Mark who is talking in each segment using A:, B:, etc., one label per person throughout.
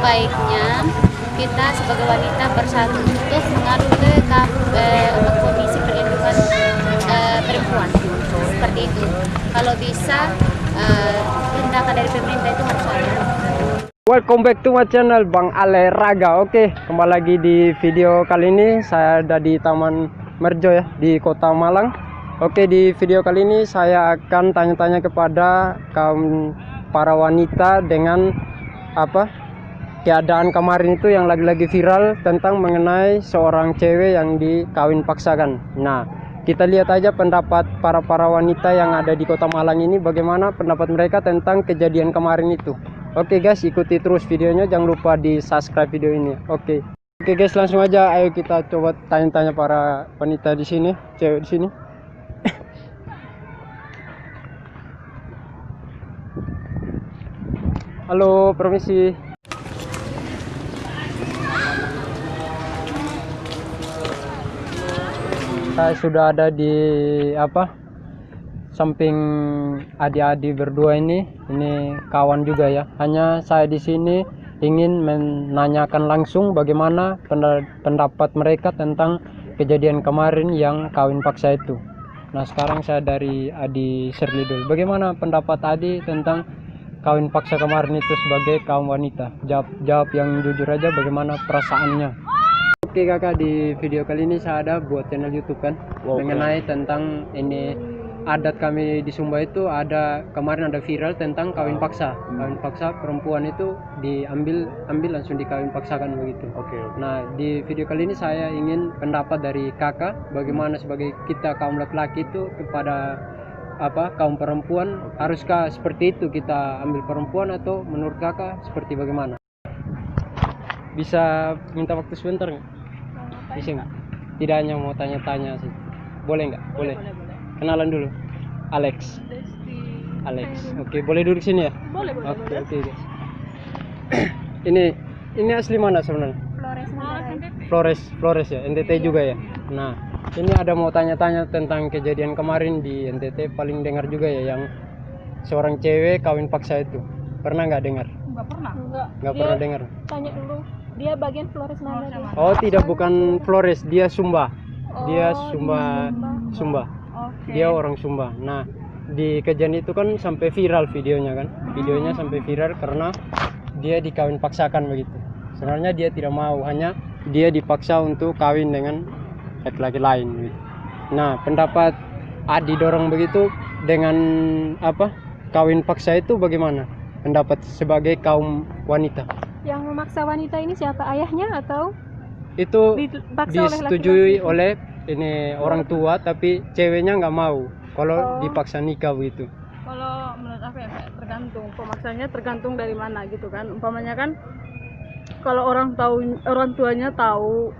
A: baiknya kita sebagai wanita bersatu untuk mengadu ke Komisi Perlindungan Perempuan seperti itu. Kalau bisa tindakan dari pemerintah itu harus ada.
B: Welcome back to my channel Bang Ale Raga. Oke, kembali lagi di video kali ini saya ada di Taman Merjo ya, di Kota Malang. Oke, di video kali ini saya akan tanya-tanya kepada kaum para wanita dengan keadaan kemarin itu yang lagi-lagi viral tentang mengenai seorang cewek yang dikawin paksakan. Nah, kita lihat aja pendapat para wanita yang ada di Kota Malang ini, bagaimana pendapat mereka tentang kejadian kemarin itu. Oke guys, ikuti terus videonya, jangan lupa di subscribe video ini. Oke guys, langsung aja ayo kita coba tanya-tanya para wanita di sini, cewek di sini. Halo, permisi. Saya sudah ada di samping adik-adik berdua ini kawan juga ya. Hanya saya di sini ingin menanyakan langsung bagaimana pendapat mereka tentang kejadian kemarin yang kawin paksa itu. Nah, sekarang saya dari Adi Sherly dulu. Bagaimana pendapat Adi tentang kawin paksa kemarin itu sebagai kaum wanita? Jawab yang jujur aja, bagaimana perasaannya. Oke kakak, di video kali ini saya ada buat channel YouTube kan, mengenai tentang ini adat kami di Sumba itu kemarin ada viral tentang kawin paksa. Kawin paksa perempuan itu diambil langsung dikawin paksakan begitu. Oke. Nah, di video kali ini saya ingin pendapat dari kakak, bagaimana sebagai kita kaum laki-laki itu kepada kaum perempuan, haruskah seperti itu kita ambil perempuan, atau menurut kakak seperti bagaimana? Bisa minta waktu sebentar nggak? Bisa nggak? Tidak, hanya mau tanya-tanya sih. Boleh nggak? Boleh. Kenalan dulu. Alex. Oke, boleh duduk sini ya? Boleh. Oke guys. Ini asli mana sebenarnya? Flores ya, NTT juga ya. Nah, ini ada mau tanya-tanya tentang kejadian kemarin di NTT, paling dengar juga ya, yang seorang cewek kawin paksa itu. Pernah nggak dengar?
C: Nggak pernah.
B: Nggak pernah dengar.
C: Tanya dulu. Dia bagian Flores mana?
B: Oh, tidak, bukan Flores, dia Sumba. Dia Sumba.
C: Okay.
B: Dia orang Sumba. Nah, di kejadian itu kan sampai viral videonya kan. Videonya sampai viral karena dia dikawin paksakan begitu. Sebenarnya dia tidak mau, hanya dia dipaksa untuk kawin dengan laki-laki lain gitu. Nah, pendapat Adi dorong begitu dengan kawin paksa itu bagaimana? Pendapat sebagai kaum wanita.
C: Yang memaksa wanita ini siapa? Ayahnya atau
B: Itu
C: dipaksa
B: disetujui oleh ini orang tua, tapi ceweknya nggak mau kalau dipaksa nikah begitu.
C: Kalau menurut aku ya tergantung, pemaksanya tergantung dari mana gitu kan. Umpamanya kan kalau orang tuanya tahu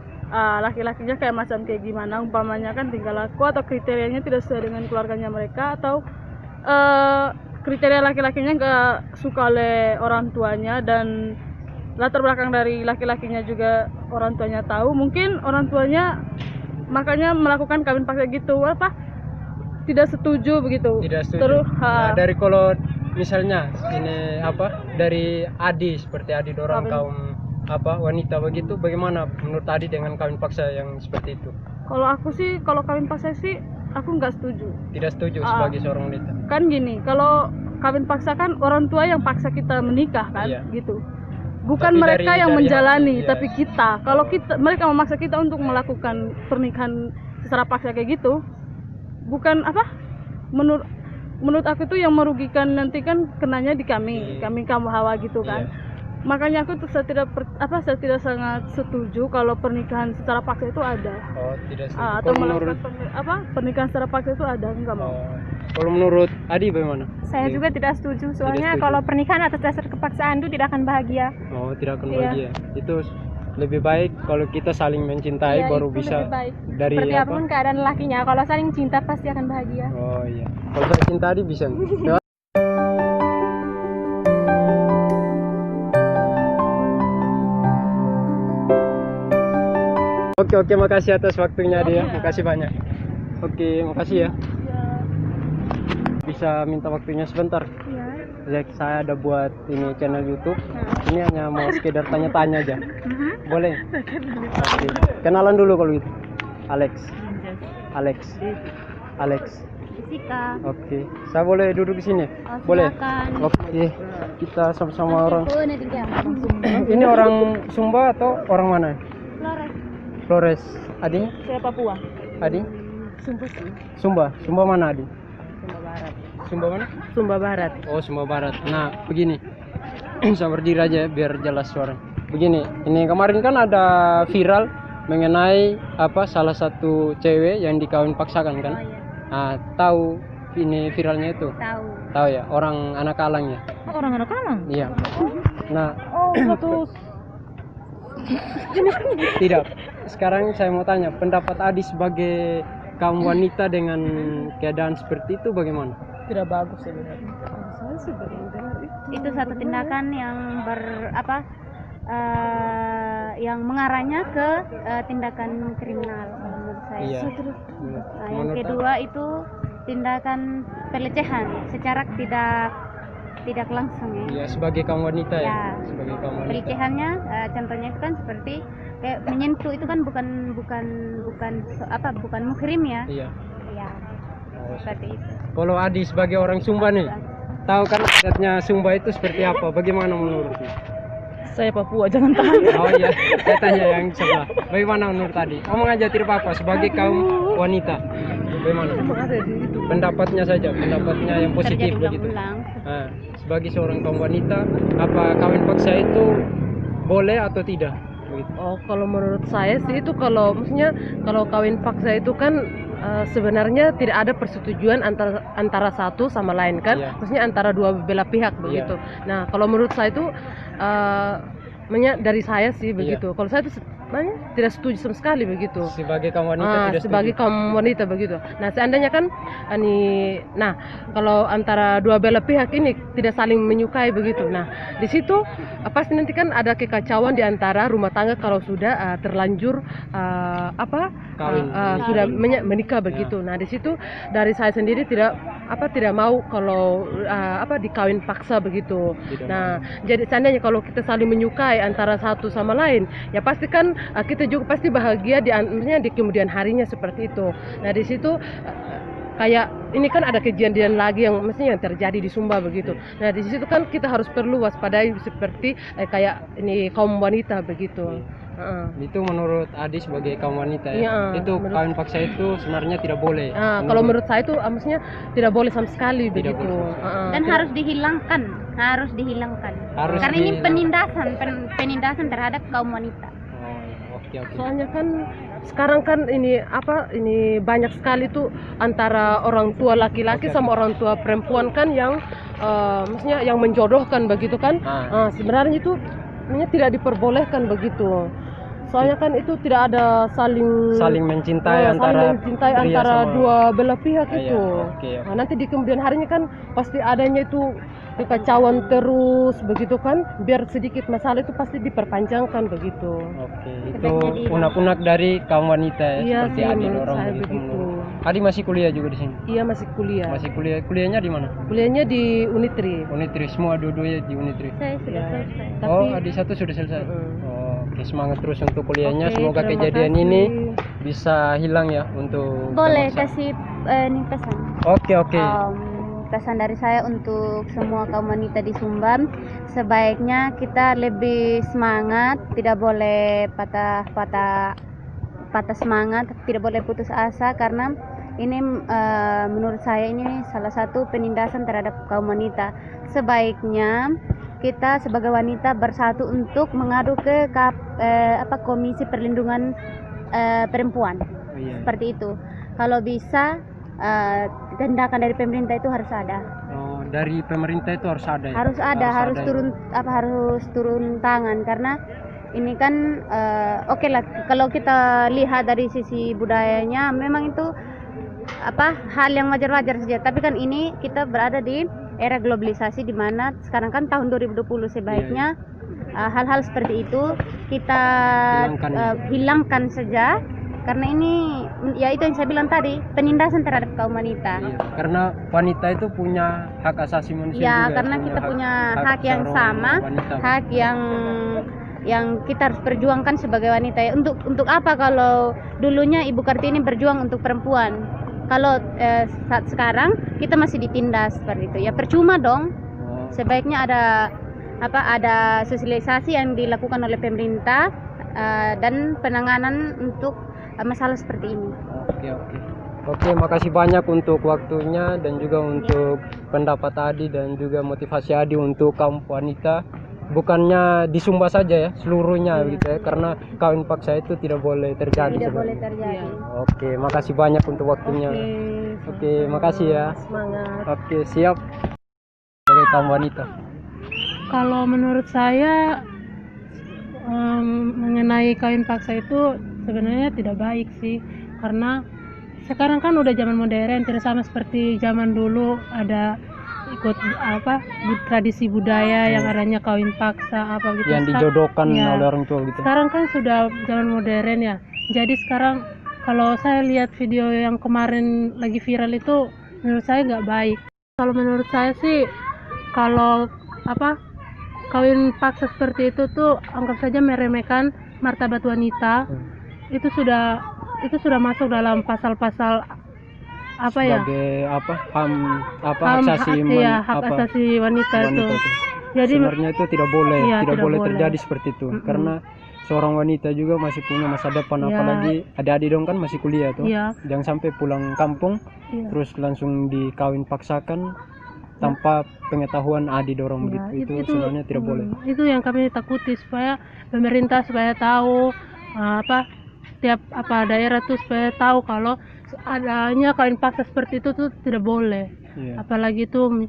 C: laki-lakinya kayak gimana, umpamanya kan tinggal laku atau kriterianya tidak sesuai dengan keluarganya mereka, atau kriteria laki-lakinya nggak suka oleh orang tuanya, dan latar belakang dari laki-lakinya juga orang tuanya tahu, mungkin orang tuanya makanya melakukan kawin paksa gitu, tidak setuju begitu.
B: Tidak setuju.
C: Terus
B: nah, dari kalau misalnya ini dari Adi, seperti Adi dorang kaum wanita begitu, bagaimana menurut Adi dengan kawin paksa yang seperti itu?
C: Kalau aku sih, kalau kawin paksa sih aku nggak setuju.
B: Tidak setuju sebagai seorang wanita.
C: Kan gini, kalau kawin paksa kan orang tua yang paksa kita menikah kan,
B: iya.
C: Gitu. Bukan
B: tapi
C: mereka yang menjalani,
B: hati,
C: tapi kita. Kalau mereka memaksa kita untuk melakukan pernikahan secara paksa kayak gitu, bukan menurut aku tuh yang merugikan nanti kan kenanya di kami kamu Hawa gitu kan. Iya. Makanya aku tuh saya tidak sangat setuju kalau pernikahan secara paksa itu ada.
B: Oh, tidak setuju.
C: Atau melakukan pernikahan secara paksa itu ada, enggak mau.
B: Kalau menurut Adi bagaimana?
D: Saya juga tidak setuju, soalnya kalau pernikahan atas dasar kepaksaan itu tidak akan bahagia.
B: Oh, tidak akan bahagia. Itu lebih baik kalau kita saling mencintai, baru bisa dari
D: seperti apapun keadaan lakinya, kalau saling cinta pasti akan bahagia.
B: Oh iya, kalau saya cinta Adi bisa. Oke, makasih atas waktunya dia. Makasih banyak. Oke, makasih ya. Bisa minta waktunya sebentar?
D: Ya.
B: saya ada buat ini channel YouTube. Ini hanya mau sekedar tanya-tanya aja. Boleh? Oke. Kenalan dulu kalau gitu. Alex.
A: Jessica.
B: Oke. Saya boleh duduk di sini?
A: Oh,
B: Boleh?
A: silakan.
B: Oke. Kita sama-sama orang.
A: Oh, nanti dia.
B: Ini orang Sumba atau orang mana?
A: Flores.
B: Flores. Adi?
C: Saya Papua.
B: Adi?
C: Sumba sih.
B: Sumba mana Adi?
C: Sumba Barat.
B: Sumba mana?
C: Sumba Barat.
B: Oh, Sumba Barat. Nah, begini. Saya berdiri aja biar jelas suara. Begini, ini kemarin kan ada viral mengenai salah satu cewek yang dikawin paksakan kan?
A: Oh iya,
B: Nah, tahu ini viralnya itu?
A: tahu.
B: Tahu ya, orang anak Alang ya?
C: Orang anak Alang.
B: Iya. Nah,
C: Satu
B: tidak. Sekarang saya mau tanya, pendapat Adi sebagai kaum wanita dengan keadaan seperti itu bagaimana?
C: tidak bagus sebenarnya. Saya sih baru dengar
A: Itu satu tindakan yang yang mengarahnya ke tindakan kriminal kalau menurut saya.
B: Iya.
A: Nah, yang kedua itu tindakan pelecehan secara tidak langsung ya.
B: Iya, sebagai kaum wanita ya.
A: Ya.
B: Sebagai kaum wanita.
A: Pelecehannya contohnya itu kan seperti kayak menyentuh itu kan bukan muhrim ya.
B: Iya.
A: Ya,
B: Oh,
A: seperti itu.
B: kalau Adi sebagai orang Sumba nih, tahu kan adatnya Sumba itu seperti apa? Bagaimana menurutmu?
C: saya Papua, jangan tanya.
B: Oh iya, saya tanya yang sebelah. Bagaimana menurut Adi? Ngomong aja tidak apa-apa sebagai kaum wanita. Bagaimana? Pendapatnya saja, pendapatnya yang positif
A: Terjadi
B: begitu.
A: ulang-ulang.
B: Nah, sebagai seorang kaum wanita, apa kawin paksa itu boleh atau tidak? Begitu.
C: Oh, kalau menurut saya sih itu maksudnya kalau kawin paksa itu kan sebenarnya tidak ada persetujuan antara satu sama lain kan,
B: Iya.
C: maksudnya antara dua belah pihak begitu. Nah, kalau menurut saya itu dari saya sih begitu. Kalau saya itu tidak setuju sama sekali begitu.
B: Sebagai kaum wanita tidak
C: Sebagai
B: setuju.
C: kaum wanita begitu. Nah, seandainya kan kalau antara dua belah pihak ini tidak saling menyukai begitu. Nah, di situ pasti nanti kan ada kekacauan di antara rumah tangga kalau sudah terlanjur
B: Kawin.
C: sudah menikah begitu. Nah, di situ dari saya sendiri tidak mau kalau dikawin paksa begitu.
B: Tidak
C: Nah, jadi seandainya kalau kita saling menyukai antara satu sama lain, ya pasti kan kita juga pasti bahagia di kemudian harinya seperti itu. Nah, di situ kayak ini kan ada kejadian lagi yang mestinya yang terjadi di Sumba begitu. Nah, di situ kan kita harus perlu waspadai seperti kayak ini kaum wanita begitu.
B: Itu menurut Adi sebagai kaum wanita ya.
C: Iya,
B: Itu kawin paksa itu sebenarnya tidak boleh.
C: Kalau menurut saya itu maksudnya tidak boleh sama sekali
B: Tidak
C: begitu.
B: boleh.
A: Dan harus dihilangkan.
B: Harus
A: Karena ini
B: dihilangkan.
A: penindasan terhadap kaum wanita.
B: Oh, oke.
C: Soalnya kan sekarang kan ini banyak sekali tuh antara orang tua laki-laki sama orang tua perempuan kan yang maksudnya yang menjodohkan begitu kan. Sebenarnya itu tidak diperbolehkan begitu. Soalnya kan itu tidak ada saling
B: mencintai antara pria sama
C: dua belah pihak
B: Iya,
C: itu.
B: oke.
C: Nah, nanti di kemudian harinya kan pasti adanya itu kekacauan terus begitu kan, biar sedikit masalah itu pasti diperpanjangkan begitu.
B: Oke, itu unak-unak dari kaum wanita ya,
C: Iya
B: seperti
C: sih,
B: Adi
C: menurut
B: dorong
C: saya
B: begitu.
C: begitu.
B: Adi masih kuliah juga di sini.
C: Iya, masih kuliah.
B: Masih kuliah. Kuliahnya di mana?
C: Kuliahnya di Unitri.
B: Unitri, semua dua-duanya di Unitri.
A: Saya sudah
C: Ya.
A: selesai.
C: Tapi
B: Oh, adik satu sudah selesai. Oh, oke, semangat terus untuk kuliahnya.
C: Oke,
B: Semoga
C: terima
B: kejadian
C: kasih.
B: ini bisa hilang ya untuk
A: Boleh
B: bangsa.
A: kasih nih pesan.
B: Oke.
A: Pesan dari saya untuk semua kaum wanita di Sumba, sebaiknya kita lebih semangat, tidak boleh patah semangat, tidak boleh putus asa, karena ini menurut saya ini salah satu penindasan terhadap kaum wanita. Sebaiknya kita sebagai wanita bersatu untuk mengadu ke Komisi Perlindungan Perempuan.
B: Oh, iya.
A: Seperti itu. Kalau bisa tindakan dari pemerintah itu harus ada.
B: Oh, dari pemerintah itu harus ada ya?
A: Harus ada, harus
B: ya?
A: turun tangan, karena ini kan oke lah kalau kita lihat dari sisi budayanya memang itu hal yang wajar-wajar saja, tapi kan ini kita berada di era globalisasi di mana sekarang kan tahun 2020, sebaiknya hal-hal seperti itu kita
B: Hilangkan.
A: hilangkan saja karena ini ya itu yang saya bilang tadi, penindasan terhadap kaum wanita.
B: Iya, karena wanita itu punya hak asasi manusia
A: Ya,
B: juga,
A: karena kita punya hak yang
B: seorang
A: sama,
B: wanita.
A: hak yang kita harus perjuangkan sebagai wanita ya. Untuk apa kalau dulunya Ibu Kartini berjuang untuk perempuan, kalau saat sekarang kita masih ditindas seperti itu ya, percuma dong.
B: Oh,
A: Sebaiknya ada sosialisasi yang dilakukan oleh pemerintah dan penanganan untuk masalah seperti ini.
B: Oke, makasih banyak untuk waktunya dan juga untuk pendapat Adi dan juga motivasi Adi untuk kaum wanita. Bukannya di Sumba saja ya, seluruhnya gitu ya, karena kawin paksa itu tidak boleh terjadi.
A: Tidak
B: sebenarnya.
A: boleh terjadi.
B: Oke, makasih banyak untuk waktunya. Oke, makasih ya.
C: Semangat.
B: Oke, siap. Sebagai kaum wanita.
C: Kalau menurut saya mengenai kawin paksa itu sebenarnya tidak baik sih, karena sekarang kan udah zaman modern, tidak sama seperti zaman dulu ada ikut tradisi budaya yang adanya kawin paksa apa gitu
B: Yang dijodohkan
C: ya.
B: oleh orang tua gitu.
C: Sekarang kan sudah zaman modern ya, jadi sekarang kalau saya lihat video yang kemarin lagi viral itu menurut saya nggak baik. Kalau menurut saya sih, kalau kawin paksa seperti itu tuh anggap saja meremehkan martabat wanita. Itu sudah masuk dalam pasal-pasal
B: Sebagai HAM
C: hak asasi wanita itu. Jadi
B: sebenarnya itu tidak boleh,
C: iya,
B: tidak boleh
C: boleh
B: terjadi seperti itu. Karena seorang wanita juga masih punya masa depan,
C: Iya.
B: apalagi adik-adik dong kan masih kuliah tuh.
C: Iya.
B: Jangan sampai pulang kampung
C: Iya.
B: terus langsung dikawin paksakan tanpa pengetahuan adik dorong
C: Ya,
B: begitu. Itu sebenarnya tidak boleh.
C: Itu yang kami takuti, supaya pemerintah tahu tiap daerah tuh supaya tahu kalau adanya kawin paksa seperti itu tuh tidak boleh.
B: Iya.
C: Apalagi itu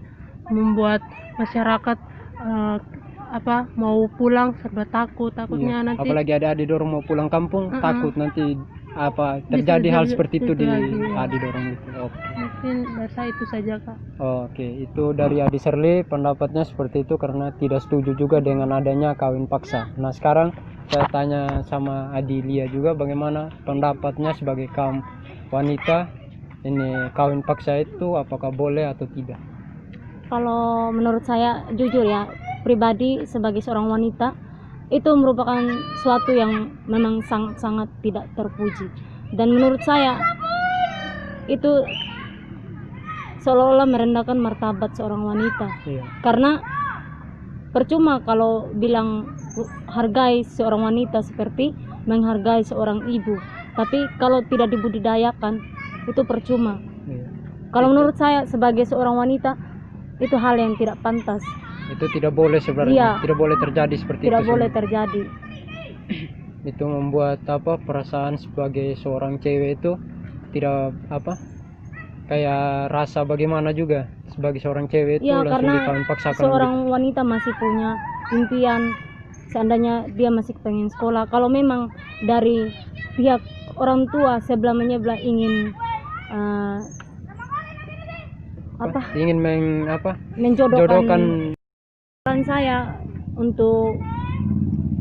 C: membuat masyarakat mau pulang serba takutnya
B: Iya.
C: nanti
B: Apalagi adik-adik dorong mau pulang kampung takut nanti terjadi
C: Bisa
B: hal
C: jadi
B: seperti itu
C: itu
B: di
C: lagi, ya.
B: adik dorong itu. Oke.
C: mungkin dasar itu saja Kak.
B: Oke, itu dari Adi Serli pendapatnya seperti itu karena tidak setuju juga dengan adanya kawin paksa. Nah, sekarang saya tanya sama Adi Lia juga bagaimana pendapatnya sebagai kaum wanita, ini kawin paksa itu apakah boleh atau tidak?
E: Kalau menurut saya, jujur ya, pribadi sebagai seorang wanita, itu merupakan suatu yang memang sangat-sangat tidak terpuji. Dan menurut saya itu seolah-olah merendahkan martabat seorang wanita.
B: Iya.
E: Karena percuma kalau bilang hargai seorang wanita seperti menghargai seorang ibu, tapi kalau tidak dibudidayakan itu percuma.
B: Iya.
E: Kalau menurut saya sebagai seorang wanita itu hal yang tidak pantas,
B: Itu tidak boleh sebenarnya,
E: Iya.
B: tidak boleh terjadi seperti
E: tidak
B: itu.
E: boleh
B: sebenarnya.
E: terjadi.
B: Itu membuat perasaan sebagai seorang cewek itu tidak kayak rasa bagaimana juga sebagai seorang cewek itu
E: Ya,
B: langsung
E: karena
B: dikawin paksakan
E: seorang wanita masih punya impian, seandainya dia masih pengen sekolah. Kalau memang dari pihak orang tua sebelah menyebelah ingin
B: ingin
E: menjodohkan
B: jodohkan.
E: saran saya untuk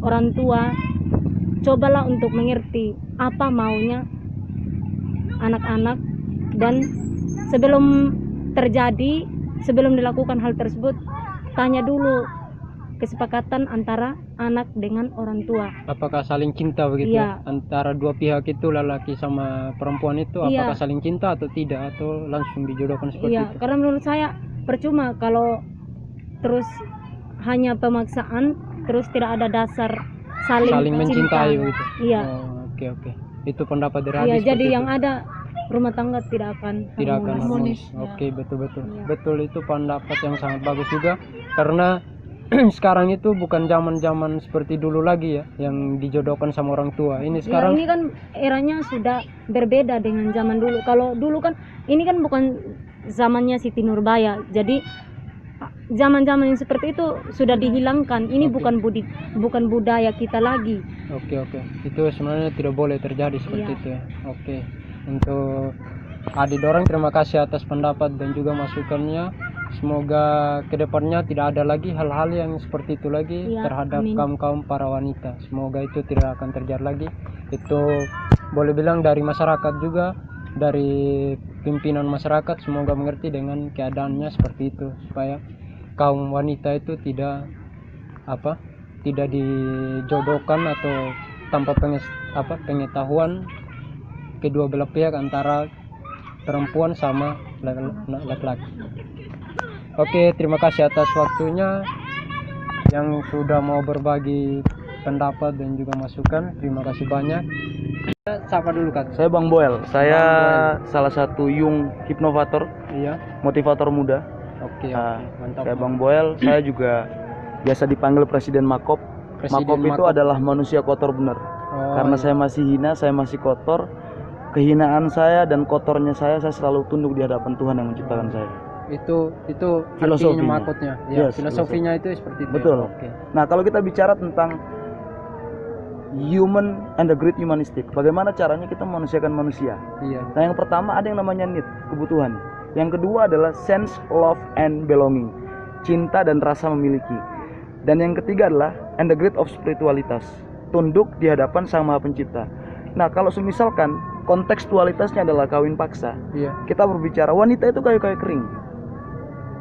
E: orang tua, cobalah untuk mengerti apa maunya anak-anak, dan sebelum dilakukan hal tersebut, tanya dulu kesepakatan antara anak dengan orang tua.
B: Apakah saling cinta begitu
E: Iya.
B: antara dua pihak itu, lelaki sama perempuan itu,
E: Iya.
B: apakah saling cinta atau tidak, atau langsung dijodohkan seperti
E: Iya,
B: itu?
E: karena menurut saya percuma kalau terus hanya pemaksaan, terus tidak ada dasar saling
B: mencintai
E: cinta.
B: begitu.
E: Iya.
B: Oke. Itu pendapat dari
E: Iya,
B: Adi
E: jadi
B: seperti
E: yang
B: itu.
E: ada rumah tangga tidak akan
B: Harmonis.
C: Ya.
B: Oke, betul.
E: Iya.
B: Betul, itu pendapat yang sangat bagus juga karena sekarang itu bukan zaman-zaman seperti dulu lagi ya yang dijodohkan sama orang tua. Ini
E: Ya,
B: sekarang
E: ini kan eranya sudah berbeda dengan zaman dulu. Kalau dulu kan ini kan bukan zamannya Siti Nurbaya. Jadi zaman-zaman yang seperti itu sudah dihilangkan. Ini
B: Oke.
E: bukan budaya kita lagi.
B: Oke. Itu sebenarnya tidak boleh terjadi seperti
E: Iya.
B: itu ya. Oke. Untuk Adi Dorang, terima kasih atas pendapat dan juga masukannya. Semoga kedepannya tidak ada lagi hal-hal yang seperti itu lagi
E: Iya,
B: terhadap
E: amin.
B: kaum para wanita. Semoga itu tidak akan terjadi lagi. Itu boleh bilang dari masyarakat juga, dari pimpinan masyarakat, semoga mengerti dengan keadaannya seperti itu, supaya kaum wanita itu tidak dijodohkan atau tanpa pengetahuan kedua belah pihak antara perempuan sama laki-laki. Oke, terima kasih atas waktunya yang sudah mau berbagi pendapat dan juga masukan. Terima kasih banyak. Siapa dulu, Kak?
F: Saya Bang Boel. Saya
B: Bang
F: salah satu Yung Hipnovator,
B: Iya.
F: motivator muda.
B: Oke,
F: Nah,
B: mantap.
F: saya Bang Boel. Saya juga biasa dipanggil Presiden Makop.
B: Presiden
F: Makop itu
B: Makop.
F: adalah manusia kotor benar.
B: Oh,
F: Karena
B: iya.
F: saya masih hina, saya masih kotor. Kehinaan saya dan kotornya saya selalu tunduk di hadapan Tuhan yang menciptakan saya.
B: Itu
F: Filosofinya.
B: artinya makotnya. Ya,
F: Yes,
B: filosofinya itu seperti itu.
F: Betul.
B: Ya? Oke.
F: Nah, kalau kita bicara tentang human and the great humanistic, bagaimana caranya kita memanusiakan manusia?
B: Iya.
F: Nah, yang pertama ada yang namanya need, kebutuhan. Yang kedua adalah sense, love, and belonging, cinta dan rasa memiliki. Dan yang ketiga adalah and the great of spiritualitas, tunduk di hadapan Sang Maha Pencipta. Nah, kalau misalkan kontekstualitasnya adalah kawin paksa,
B: Iya.
F: kita berbicara wanita itu kayu-kayu kering.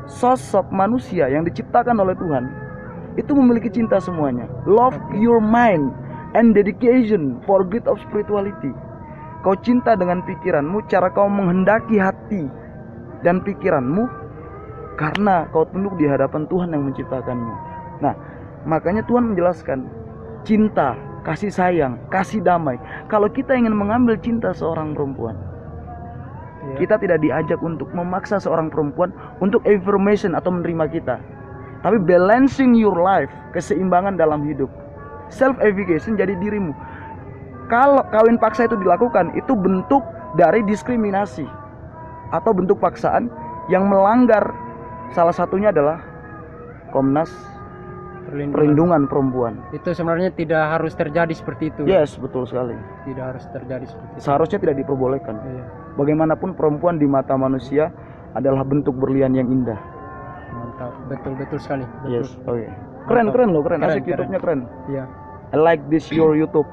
F: Sosok manusia yang diciptakan oleh Tuhan itu memiliki cinta semuanya. Love your mind and dedication for great of spirituality. Kau cinta dengan pikiranmu, cara kau menghendaki hati dan pikiranmu karena kau tunduk di hadapan Tuhan yang menciptakanmu. Nah, makanya Tuhan menjelaskan cinta, kasih sayang, kasih damai. Kalau kita ingin mengambil cinta seorang perempuan,
B: Iya.
F: kita tidak diajak untuk memaksa seorang perempuan untuk affirmation atau menerima kita, tapi balancing your life, keseimbangan dalam hidup, self efficacy jadi dirimu. Kalau kawin paksa itu dilakukan, itu bentuk dari diskriminasi atau bentuk paksaan yang melanggar. Salah satunya adalah Komnas Perlindungan Perempuan.
B: Itu sebenarnya tidak harus terjadi seperti itu.
F: Yes, betul sekali.
B: Tidak harus terjadi seperti itu.
F: Seharusnya tidak diperbolehkan.
B: Iya.
F: Bagaimanapun perempuan di mata manusia adalah bentuk berlian yang indah.
B: Mantap. Betul sekali. Betul.
F: Yes, oke. Keren loh, keren.
B: Keren,
F: Asik,
B: keren.
F: YouTube-nya keren.
B: Iya.
F: I like this your YouTube.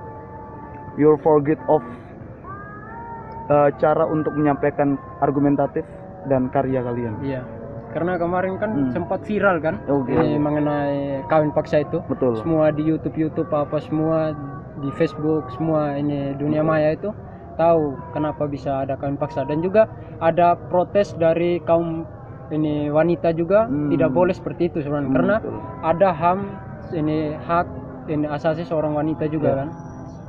F: Your forget of cara untuk menyampaikan argumentatif dan karya kalian.
B: Iya. Karena kemarin kan
F: Hmm.
B: sempat viral kan
F: Oke.
B: ini mengenai kawin paksa itu.
F: Betul.
B: Semua di YouTube apa semua di Facebook, semua ini dunia maya itu tahu kenapa bisa ada kawin paksa, dan juga ada protes dari kaum ini wanita juga tidak boleh seperti itu sebenarnya, karena
F: Betul.
B: ada hak ini asasi seorang wanita juga
F: Ya.
B: kan,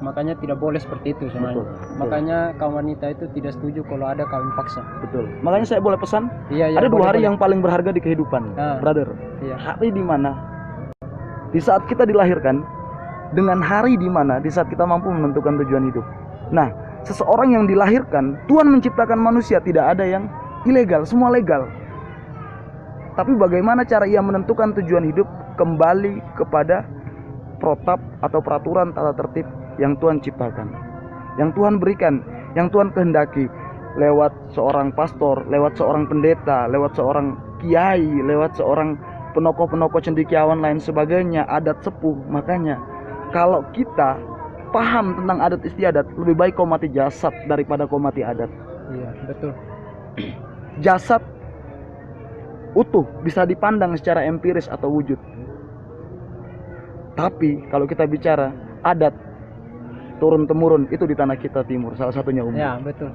B: makanya tidak boleh seperti itu sebenarnya.
F: Betul.
B: Makanya kaum wanita itu tidak setuju kalau ada kawin paksa.
F: Betul. Makanya saya boleh pesan,
B: Iya,
F: ada dua
B: boleh,
F: hari
B: boleh.
F: yang paling berharga di kehidupan,
B: Ah.
F: brother.
B: Iya.
F: Hari di mana? Di saat kita dilahirkan, dengan hari di mana? Di saat kita mampu menentukan tujuan hidup. Nah, seseorang yang dilahirkan, Tuhan menciptakan manusia, tidak ada yang ilegal, semua legal. Tapi bagaimana cara ia menentukan tujuan hidup? Kembali kepada protap atau peraturan tata tertib yang Tuhan ciptakan, yang Tuhan berikan, yang Tuhan kehendaki, lewat seorang pastor, lewat seorang pendeta, lewat seorang kiai, lewat seorang penokoh-penokoh cendekiawan lain sebagainya, adat sepuh. Makanya kalau kita paham tentang adat istiadat, lebih baik kau mati jasad daripada kau mati adat.
B: Iya, betul.
F: Jasad utuh bisa dipandang secara empiris atau wujud. Tapi kalau kita bicara adat turun temurun, itu di tanah kita timur, salah satunya umum.
B: Ya, betul.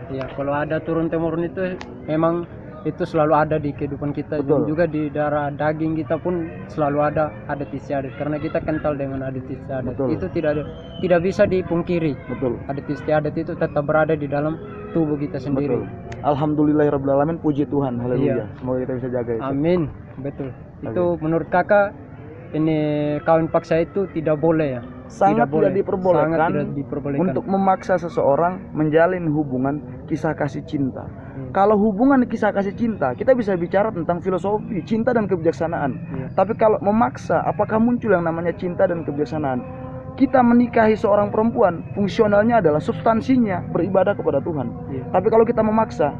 B: Ya, kalau ada turun temurun itu memang itu selalu ada di kehidupan kita.
F: Betul.
B: Dan juga di darah daging kita pun selalu ada adat istiadat, karena kita kental dengan adat istiadat.
F: Betul.
B: Itu tidak bisa dipungkiri.
F: Betul.
B: Adat istiadat itu tetap berada di dalam tubuh kita sendiri.
F: Betul. Alhamdulillahirrahmanirrahim, puji Tuhan, haleluya.
B: Iya.
F: Semoga kita bisa jaga itu.
B: Amin. Betul. Itu menurut kakak ini kawin paksa itu tidak boleh ya?
F: Sangat tidak diperbolehkan,
B: Sangat tidak diperbolehkan.
F: untuk memaksa seseorang menjalin hubungan kisah kasih cinta. Kalau hubungan kisah kasih cinta, kita bisa bicara tentang filosofi cinta dan kebijaksanaan.
B: Iya.
F: Tapi kalau memaksa, apakah muncul yang namanya cinta dan kebijaksanaan? Kita menikahi seorang perempuan, fungsionalnya adalah substansinya beribadah kepada Tuhan.
B: Iya.
F: Tapi kalau kita memaksa,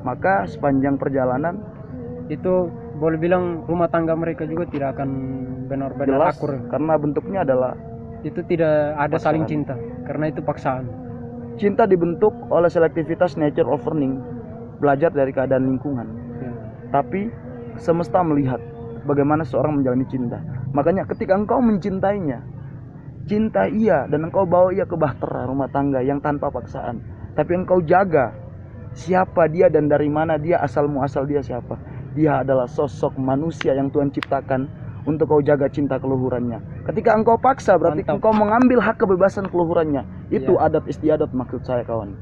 F: maka sepanjang perjalanan
B: Itu boleh bilang rumah tangga mereka juga tidak akan benar-benar
F: jelas,
B: akur.
F: karena bentuknya adalah
B: itu tidak ada saling cinta karena itu paksaan.
F: Cinta dibentuk oleh selektivitas nature of learning, belajar dari keadaan lingkungan.
B: Ya.
F: Tapi semesta melihat bagaimana seorang menjalani cinta. Makanya ketika engkau mencintainya, cinta iya, dan engkau bawa ia ke bahtera rumah tangga yang tanpa paksaan. Tapi engkau jaga siapa dia dan dari mana dia, asal muasal dia siapa. Dia adalah sosok manusia yang Tuhan ciptakan untuk kau jaga cinta keluhurannya. Ketika engkau paksa berarti
B: Mantap.
F: engkau mengambil hak kebebasan keluhurannya. Itu
B: Ya.
F: adat istiadat maksud saya, kawan.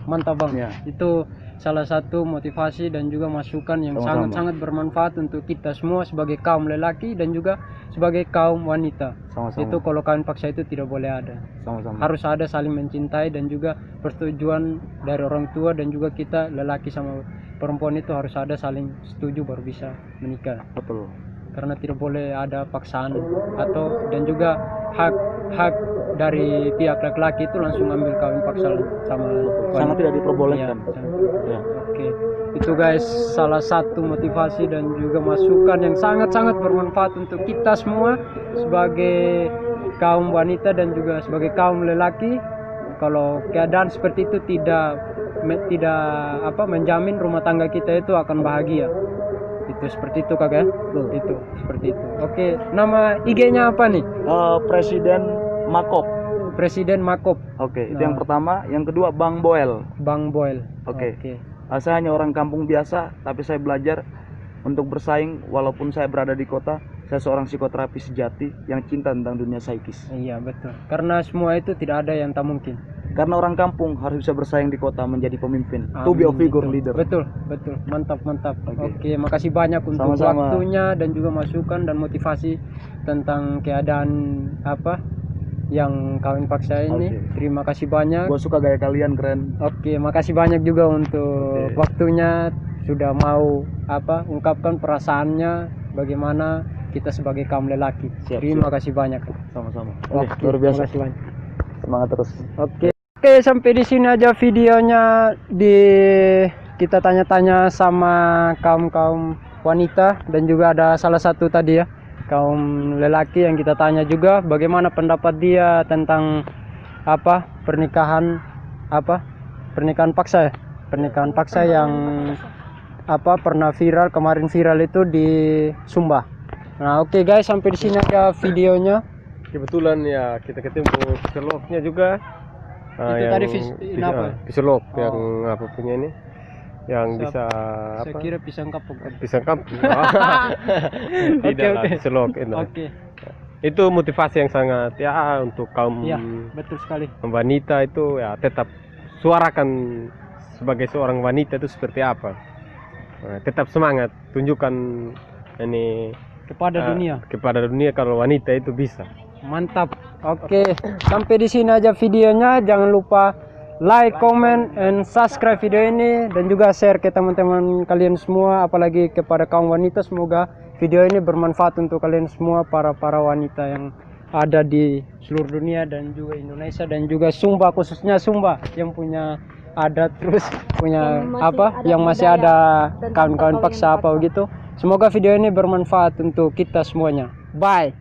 B: Mantap Bang.
F: Ya.
B: Itu salah satu motivasi dan juga masukan yang
F: Sama-sama.
B: sangat-sangat bermanfaat untuk kita semua sebagai kaum lelaki dan juga sebagai kaum wanita.
F: Sama-sama.
B: Itu kalau kawin paksa itu tidak boleh ada.
F: Sama-sama.
B: Harus ada saling mencintai dan juga persetujuan dari orang tua, dan juga kita lelaki sama perempuan itu harus ada saling setuju baru bisa menikah.
F: Betul.
B: Karena tidak boleh ada paksaan atau, dan juga hak dari pihak laki-laki itu langsung ambil kawin paksa sama wanita.
F: Sangat tidak diperbolehkan.
B: Iya, sangat.
F: Ya.
B: Oke, itu guys salah satu motivasi dan juga masukan yang sangat-sangat bermanfaat untuk kita semua sebagai kaum wanita dan juga sebagai kaum lelaki. Kalau keadaan seperti itu tidak menjamin rumah tangga kita itu akan bahagia. Itu seperti itu kakak. Itu seperti itu. Oke, nama IG-nya apa nih?
F: Presiden Makop.
B: Presiden Makop.
F: Oke, itu
B: Nah.
F: yang pertama. Yang kedua Bang Boel.
B: Bang Boel.
F: Oke.
B: Oke.
F: Saya hanya orang kampung biasa, tapi saya belajar untuk bersaing walaupun saya berada di kota. Saya seorang psikoterapi sejati yang cinta tentang dunia psikis.
B: Iya betul. Karena semua itu tidak ada yang tak mungkin.
F: Karena orang kampung harus bisa bersaing di kota menjadi pemimpin. To be a
B: Amin,
F: figure
B: betul.
F: leader.
B: Betul. Mantap.
F: Oke.
B: Oke, makasih banyak untuk
F: Sama-sama.
B: waktunya dan juga masukan dan motivasi tentang keadaan yang kawin paksa ini.
F: Oke.
B: Terima kasih banyak.
F: Gua suka gaya kalian, keren.
B: Oke, makasih banyak juga untuk
F: Oke.
B: waktunya, sudah mau ungkapkan perasaannya bagaimana kita sebagai kaum lelaki.
F: Siap,
B: Terima kasih banyak.
F: Sama-sama.
B: Oke,
F: Luar biasa.
B: Makasih banyak.
F: Semangat terus.
B: Oke, sampai di sini aja videonya. Kita tanya-tanya sama kaum wanita dan juga ada salah satu tadi ya, kaum lelaki yang kita tanya juga bagaimana pendapat dia tentang pernikahan paksa ya. Pernikahan paksa yang pernah kemarin viral itu di Sumba. Nah, oke guys, sampai di sini aja videonya.
G: Kebetulan ya kita ketemu psikolognya juga.
B: Itu tadi
G: psikolog
B: Oh.
G: yang punya ini, yang
B: Siap.
G: bisa
B: Saya kira pisang kapok.
G: pisang kampung. Tidak lah,
B: Oke.
G: psikolog itu.
B: Oke,
G: Itu motivasi yang sangat ya untuk kaum
B: iya betul sekali.
G: wanita itu ya, tetap suarakan sebagai seorang wanita itu seperti apa. Tetap semangat, tunjukkan ini
B: Kepada dunia.
G: kepada dunia kalau wanita itu bisa.
B: Mantap. Oke, sampai di sini aja videonya. Jangan lupa like, comment, and subscribe video ini dan juga share ke teman-teman kalian semua, apalagi kepada kaum wanita. Semoga video ini bermanfaat untuk kalian semua, para wanita yang ada di seluruh dunia dan juga Indonesia dan juga Sumba, khususnya Sumba yang punya adat terus punya yang masih ada kawan-kawan paksa begitu. Semoga video ini bermanfaat untuk kita semuanya. Bye.